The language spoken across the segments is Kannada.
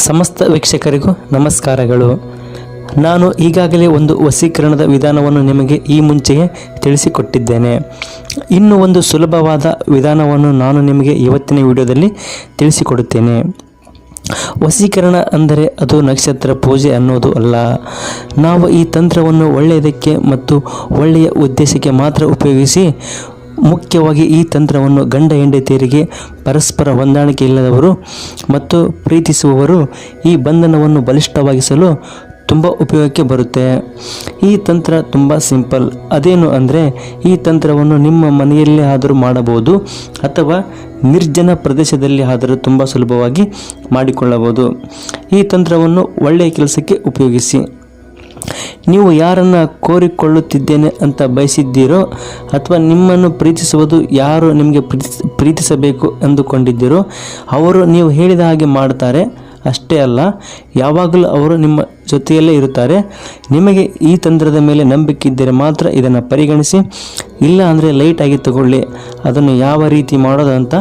ಸಮಸ್ತ ವೀಕ್ಷಕರಿಗೂ ನಮಸ್ಕಾರಗಳು. ನಾನು ಈಗಾಗಲೇ ಒಂದು ವಶೀಕರಣದ ವಿಧಾನವನ್ನು ನಿಮಗೆ ಈ ಮುಂಚೆಯೇ ತಿಳಿಸಿಕೊಟ್ಟಿದ್ದೇನೆ. ಇನ್ನು ಒಂದು ಸುಲಭವಾದ ವಿಧಾನವನ್ನು ನಾನು ನಿಮಗೆ ಇವತ್ತಿನ ವಿಡಿಯೋದಲ್ಲಿ ತಿಳಿಸಿಕೊಡುತ್ತೇನೆ. ವಶೀಕರಣ ಅಂದರೆ ಅದು ನಕ್ಷತ್ರ ಪೂಜೆ ಅನ್ನೋದು ಅಲ್ಲ. ನಾವು ಈ ತಂತ್ರವನ್ನು ಒಳ್ಳೆಯದಕ್ಕೆ ಮತ್ತು ಒಳ್ಳೆಯ ಉದ್ದೇಶಕ್ಕೆ ಮಾತ್ರ ಉಪಯೋಗಿಸಿ, ಮುಖ್ಯವಾಗಿ ಈ ತಂತ್ರವನ್ನು ಗಂಡ ಹೆಂಡತಿಯರಿಗೆ, ಪರಸ್ಪರ ಹೊಂದಾಣಿಕೆ ಇಲ್ಲದವರು ಮತ್ತು ಪ್ರೀತಿಸುವವರು ಈ ಬಂಧನವನ್ನು ಬಲಿಷ್ಠವಾಗಿಸಲು ತುಂಬ ಉಪಯೋಗಕ್ಕೆ ಬರುತ್ತೆ. ಈ ತಂತ್ರ ತುಂಬ ಸಿಂಪಲ್. ಅದೇನು ಅಂದರೆ, ಈ ತಂತ್ರವನ್ನು ನಿಮ್ಮ ಮನೆಯಲ್ಲೇ ಆದರೂ ಮಾಡಬಹುದು ಅಥವಾ ನಿರ್ಜನ ಪ್ರದೇಶದಲ್ಲಿ ಆದರೂ ತುಂಬ ಸುಲಭವಾಗಿ ಮಾಡಿಕೊಳ್ಳಬಹುದು. ಈ ತಂತ್ರವನ್ನು ಒಳ್ಳೆಯ ಕೆಲಸಕ್ಕೆ ಉಪಯೋಗಿಸಿ. ನೀವು ಯಾರನ್ನು ಕೋರಿಕೊಳ್ಳುತ್ತಿದ್ದೇನೆ ಅಂತ ಬಯಸಿದ್ದೀರೋ ಅಥವಾ ನಿಮ್ಮನ್ನು ಪ್ರೀತಿಸುವುದು ಯಾರು ನಿಮಗೆ ಪ್ರೀತಿಸಬೇಕು ಎಂದುಕೊಂಡಿದ್ದೀರೋ ಅವರು ನೀವು ಹೇಳಿದ ಹಾಗೆ ಮಾಡ್ತಾರೆ. ಅಷ್ಟೇ ಅಲ್ಲ, ಯಾವಾಗಲೂ ಅವರು ನಿಮ್ಮ ಜೊತೆಯಲ್ಲೇ ಇರುತ್ತಾರೆ. ನಿಮಗೆ ಈ ತಂತ್ರದ ಮೇಲೆ ನಂಬಿಕೆ ಇದ್ದರೆ ಮಾತ್ರ ಇದನ್ನು ಪರಿಗಣಿಸಿ, ಇಲ್ಲ ಅಂದರೆ ಲೈಟಾಗಿ ತಗೊಳ್ಳಿ. ಅದನ್ನು ಯಾವ ರೀತಿ ಮಾಡೋದು ಅಂತ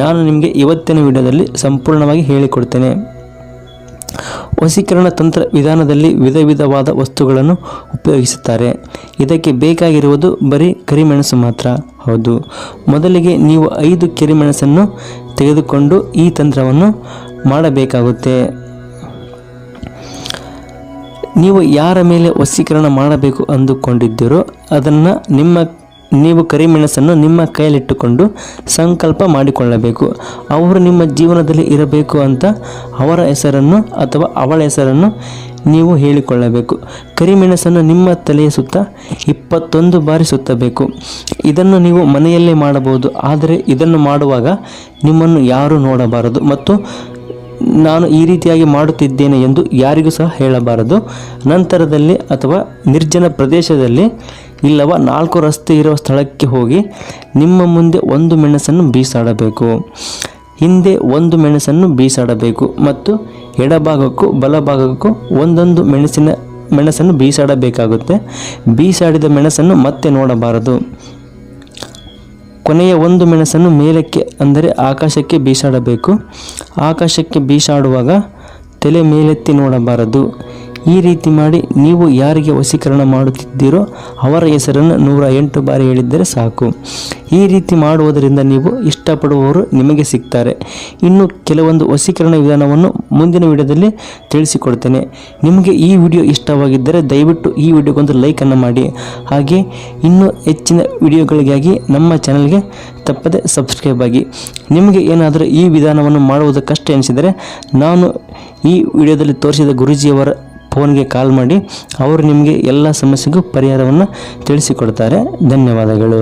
ನಾನು ನಿಮಗೆ ಇವತ್ತಿನ ವಿಡಿಯೋದಲ್ಲಿ ಸಂಪೂರ್ಣವಾಗಿ ಹೇಳಿಕೊಡ್ತೇನೆ. ವಶೀಕರಣ ತಂತ್ರ ವಿಧಾನದಲ್ಲಿ ವಿಧ ವಿಧವಾದ ವಸ್ತುಗಳನ್ನು ಉಪಯೋಗಿಸುತ್ತಾರೆ. ಇದಕ್ಕೆ ಬೇಕಾಗಿರುವುದು ಬರೀ ಕರಿಮೆಣಸು ಮಾತ್ರ. ಹೌದು, ಮೊದಲಿಗೆ ನೀವು 5 ಕರಿಮೆಣಸನ್ನು ತೆಗೆದುಕೊಂಡು ಈ ತಂತ್ರವನ್ನು ಮಾಡಬೇಕಾಗುತ್ತೆ. ನೀವು ಯಾರ ಮೇಲೆ ವಶೀಕರಣ ಮಾಡಬೇಕು ಅಂದುಕೊಂಡಿದ್ದೀರೋ ಅದನ್ನು ನೀವು ಕರಿಮೆಣಸನ್ನು ನಿಮ್ಮ ಕೈಯಲ್ಲಿಟ್ಟುಕೊಂಡು ಸಂಕಲ್ಪ ಮಾಡಿಕೊಳ್ಳಬೇಕು. ಅವರು ನಿಮ್ಮ ಜೀವನದಲ್ಲಿ ಇರಬೇಕು ಅಂತ ಅವರ ಹೆಸರನ್ನು ಅಥವಾ ಅವಳ ಹೆಸರನ್ನು ನೀವು ಹೇಳಿಕೊಳ್ಳಬೇಕು. ಕರಿಮೆಣಸನ್ನು ನಿಮ್ಮ ತಲೆಯ ಸುತ್ತ 21 ಬಾರಿ ಸುತ್ತಬೇಕು. ಇದನ್ನು ನೀವು ಮನೆಯಲ್ಲೇ ಮಾಡಬಹುದು, ಆದರೆ ಇದನ್ನು ಮಾಡುವಾಗ ನಿಮ್ಮನ್ನು ಯಾರೂ ನೋಡಬಾರದು ಮತ್ತು ನಾನು ಈ ರೀತಿಯಾಗಿ ಮಾಡುತ್ತಿದ್ದೇನೆ ಎಂದು ಯಾರಿಗೂ ಸಹ ಹೇಳಬಾರದು. ನಂತರದಲ್ಲಿ ಅಥವಾ ನಿರ್ಜನ ಪ್ರದೇಶದಲ್ಲಿ ಇಲ್ಲವ 4 ರಸ್ತೆ ಇರುವ ಸ್ಥಳಕ್ಕೆ ಹೋಗಿ ನಿಮ್ಮ ಮುಂದೆ 1 ಮೆಣಸನ್ನು ಬೀಸಾಡಬೇಕು, ಹಿಂದೆ 1 ಮೆಣಸನ್ನು ಬೀಸಾಡಬೇಕು ಮತ್ತು ಎಡಭಾಗಕ್ಕೂ ಬಲಭಾಗಕ್ಕೂ ಒಂದೊಂದು ಮೆಣಸನ್ನು ಬೀಸಾಡಬೇಕಾಗುತ್ತೆ. ಬೀಸಾಡಿದ ಮೆಣಸನ್ನು ಮತ್ತೆ ನೋಡಬಾರದು. ಕೊನೆಯ 1 ಮೆಣಸನ್ನು ಮೇಲಕ್ಕೆ ಅಂದರೆ ಆಕಾಶಕ್ಕೆ ಬೀಸಾಡಬೇಕು. ಆಕಾಶಕ್ಕೆ ಬೀಸಾಡುವಾಗ ತಲೆ ಮೇಲೆತ್ತಿ ನೋಡಬಾರದು. ಈ ರೀತಿ ಮಾಡಿ ನೀವು ಯಾರಿಗೆ ವಶೀಕರಣ ಮಾಡುತ್ತಿದ್ದೀರೋ ಅವರ ಹೆಸರನ್ನು 108 ಬಾರಿ ಹೇಳಿದ್ದರೆ ಸಾಕು. ಈ ರೀತಿ ಮಾಡುವುದರಿಂದ ನೀವು ಇಷ್ಟಪಡುವವರು ನಿಮಗೆ ಸಿಗ್ತಾರೆ. ಇನ್ನು ಕೆಲವೊಂದು ವಶೀಕರಣ ವಿಧಾನವನ್ನು ಮುಂದಿನ ವಿಡಿಯೋದಲ್ಲಿ ತಿಳಿಸಿಕೊಡ್ತೇನೆ. ನಿಮಗೆ ಈ ವಿಡಿಯೋ ಇಷ್ಟವಾಗಿದ್ದರೆ ದಯವಿಟ್ಟು ಈ ವಿಡಿಯೋಗೊಂದು ಲೈಕನ್ನು ಮಾಡಿ. ಹಾಗೆ ಇನ್ನೂ ಹೆಚ್ಚಿನ ವಿಡಿಯೋಗಳಿಗಾಗಿ ನಮ್ಮ ಚಾನಲ್ಗೆ ತಪ್ಪದೆ ಸಬ್ಸ್ಕ್ರೈಬ್ ಆಗಿ. ನಿಮಗೆ ಏನಾದರೂ ಈ ವಿಧಾನವನ್ನು ಮಾಡುವುದಕ್ಕಷ್ಟೇ ಎನಿಸಿದರೆ ನಾನು ಈ ವಿಡಿಯೋದಲ್ಲಿ ತೋರಿಸಿದ ಗುರೂಜಿಯವರ ಫೋನ್ಗೆ ಕಾಲ್ ಮಾಡಿ ಅವರು ನಿಮಗೆ ಎಲ್ಲ ಸಮಸ್ಯೆಗೂ ಪರಿಹಾರವನ್ನು ತಿಳಿಸಿಕೊಡ್ತಾರೆ. ಧನ್ಯವಾದಗಳು.